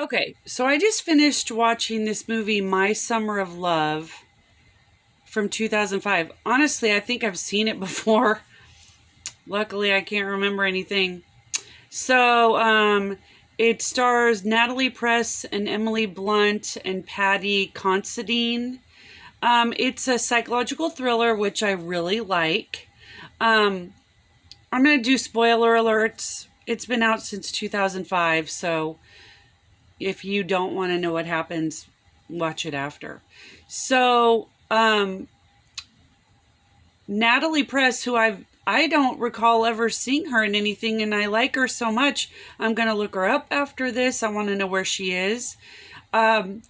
Okay, so I just finished watching this movie, My Summer of Love, from 2005. Honestly, I think I've seen it before. Luckily, I can't remember anything. So, it stars Natalie Press and Emily Blunt and Patty Considine. It's a psychological thriller, which I really like. Um, I'm going to do spoiler alerts. It's been out since 2005, so if you don't want to know what happens, watch it after. So, Natalie Press, I don't recall ever seeing her in anything, and I like her so much. I'm gonna look her up after this. I want to know where she is. Um,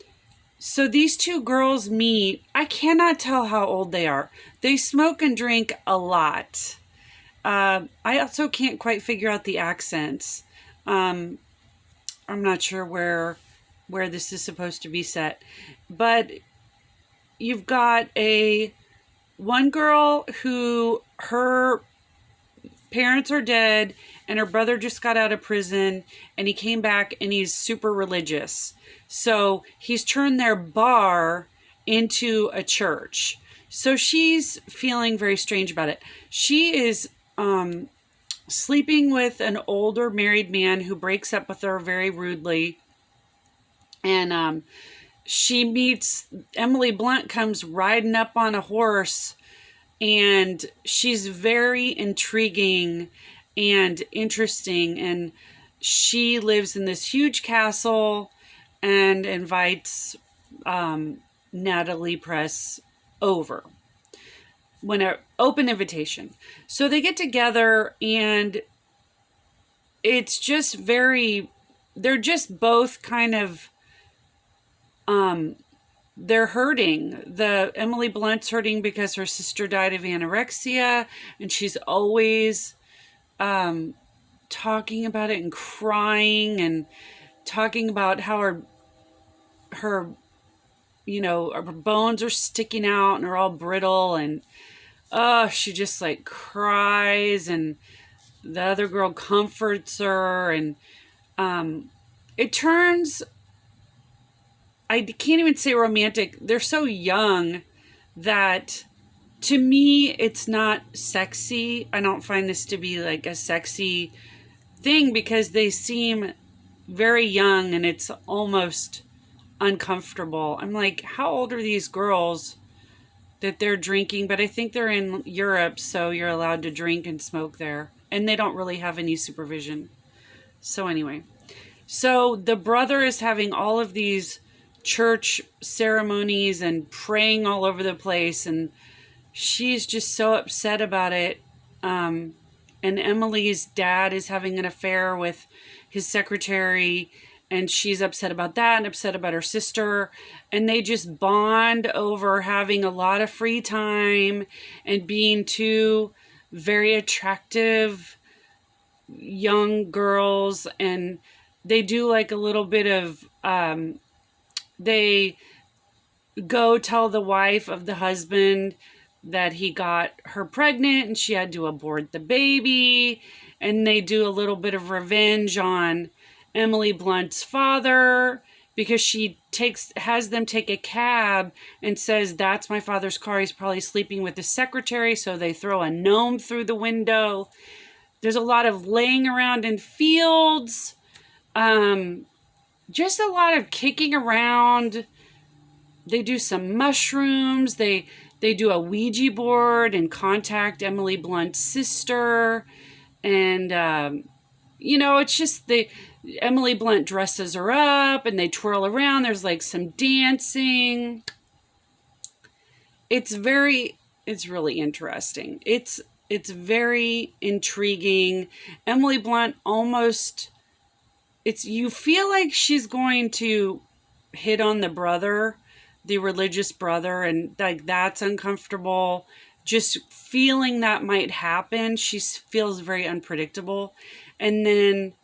so these two girls meet. I cannot tell how old they are. They smoke and drink a lot. I also can't quite figure out the accents. Um, I'm not sure where this is supposed to be set, but you've got a one girl who her parents are dead and her brother just got out of prison and he came back and he's super religious. So he's turned their bar into a church. So she's feeling very strange about it. She is sleeping with an older married man who breaks up with her very rudely. And she meets Emily Blunt, comes riding up on a horse, and she's very intriguing and interesting. And she lives in this huge castle and invites Natalie Press over when an open invitation. So they get together, and it's just very, they're just both kind of they're hurting. The Emily Blunt's hurting because her sister died of anorexia, and she's always talking about it and crying and talking about how her her bones are sticking out and are all brittle, and she just like cries, and the other girl comforts her, and it turns, I can't even say romantic. They're so young that to me, it's not sexy. I don't find this to be like a sexy thing because they seem very young and it's almost uncomfortable. I'm like, how old are these girls that they're drinking? But I think they're in Europe, so you're allowed to drink and smoke there. And they don't really have any supervision. So, anyway, so the brother is having all of these church ceremonies and praying all over the place, and she's just so upset about it. And Emily's dad is having an affair with his secretary, and she's upset about that and upset about her sister, and they just bond over having a lot of free time and being two very attractive young girls. And they do like a little bit of they go tell the wife of the husband that he got her pregnant and she had to abort the baby. And they do a little bit of revenge on Emily Blunt's father because she has them take a cab and says, "That's my father's car. He's probably sleeping with the secretary." So they throw a gnome through the window. There's a lot of laying around in fields. Just a lot of kicking around. They do some mushrooms. They do a Ouija board and contact Emily Blunt's sister. And, it's just Emily Blunt dresses her up and they twirl around. There's like some dancing. It's really interesting. It's very intriguing. Emily Blunt you feel like she's going to hit on the brother, the religious brother, and like that's uncomfortable. Just feeling that might happen. She feels very unpredictable. And then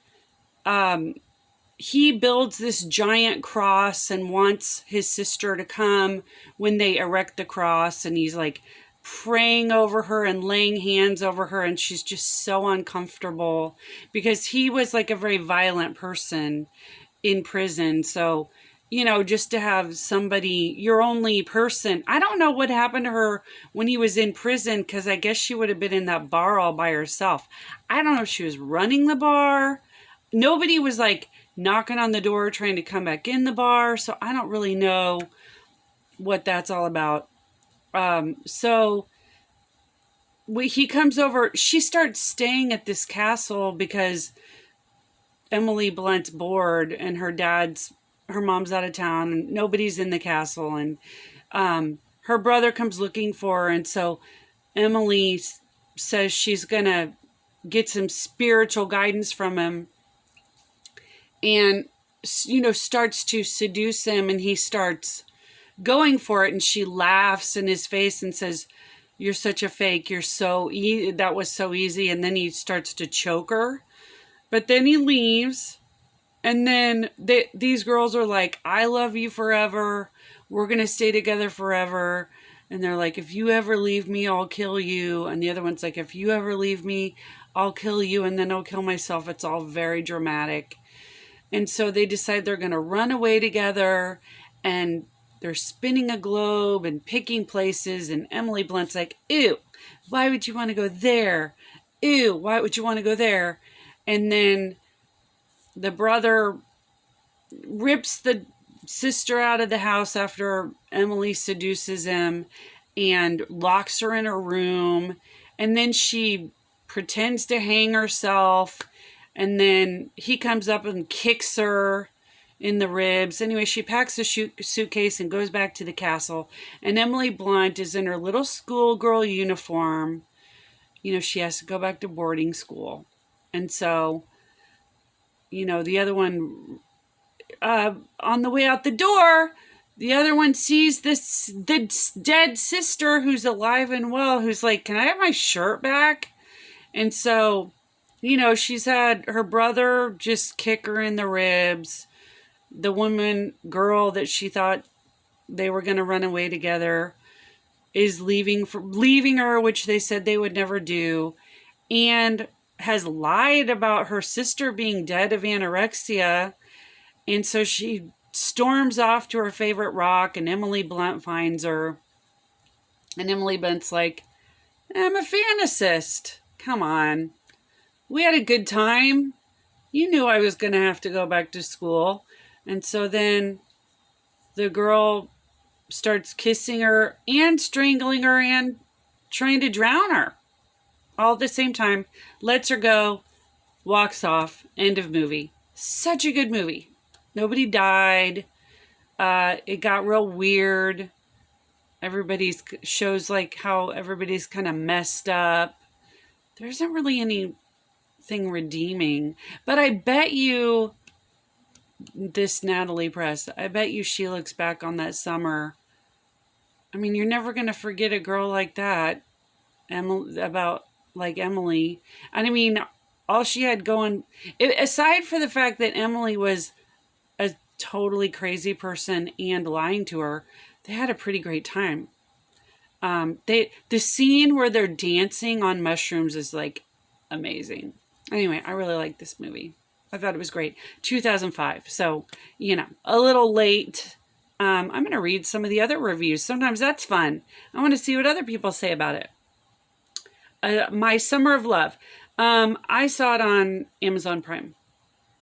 he builds this giant cross and wants his sister to come when they erect the cross, and he's like praying over her and laying hands over her, and she's just so uncomfortable because he was like a very violent person in prison. So, just to have somebody, your only person. I don't know what happened to her when he was in prison, because I guess she would have been in that bar all by herself. I don't know if she was running the bar. Nobody was like knocking on the door trying to come back in the bar. So I don't really know what that's all about. So he comes over. She starts staying at this castle because Emily Blunt's bored and her mom's out of town and nobody's in the castle, and her brother comes looking for her, and so Emily says she's gonna get some spiritual guidance from him, and starts to seduce him, and he starts going for it, and she laughs in his face and says, "You're such a fake, you're so that was so easy," and then he starts to choke her, but then he leaves. And then these girls are like, "I love you forever. We're going to stay together forever." And they're like, "If you ever leave me, I'll kill you." And the other one's like, "If you ever leave me, I'll kill you, and then I'll kill myself." It's all very dramatic. And so they decide they're going to run away together, and they're spinning a globe and picking places. And Emily Blunt's like, "Ew, why would you want to go there? Ew, why would you want to go there?" And then the brother rips the sister out of the house after Emily seduces him and locks her in her room. And then she pretends to hang herself. And then he comes up and kicks her in the ribs. Anyway, she packs a suitcase and goes back to the castle. And Emily Blunt is in her little schoolgirl uniform. She has to go back to boarding school. And so the other one, on the way out the door, the other one sees the dead sister who's alive and well, who's like, "Can I have my shirt back?" And so, she's had her brother just kick her in the ribs. The girl that she thought they were going to run away together is leaving her, which they said they would never do, and has lied about her sister being dead of anorexia. And so she storms off to her favorite rock, and Emily Blunt finds her. And Emily Blunt's like, "I'm a fantasist. Come on. We had a good time. You knew I was going to have to go back to school." And so then the girl starts kissing her and strangling her and trying to drown her all at the same time, lets her go, walks off, end of movie. Such a good movie. Nobody died. It got real weird. Everybody's shows like how everybody's kind of messed up. There isn't really anything redeeming. But I bet you this Natalie Press, I bet you she looks back on that summer. I mean, you're never going to forget a girl like that. Like Emily. And I mean, all she had going, aside for the fact that Emily was a totally crazy person and lying to her, they had a pretty great time. The scene where they're dancing on mushrooms is like amazing. Anyway, I really like this movie. I thought it was great. 2005. So, a little late. I'm going to read some of the other reviews. Sometimes that's fun. I want to see what other people say about it. My Summer of Love. I saw it on Amazon Prime.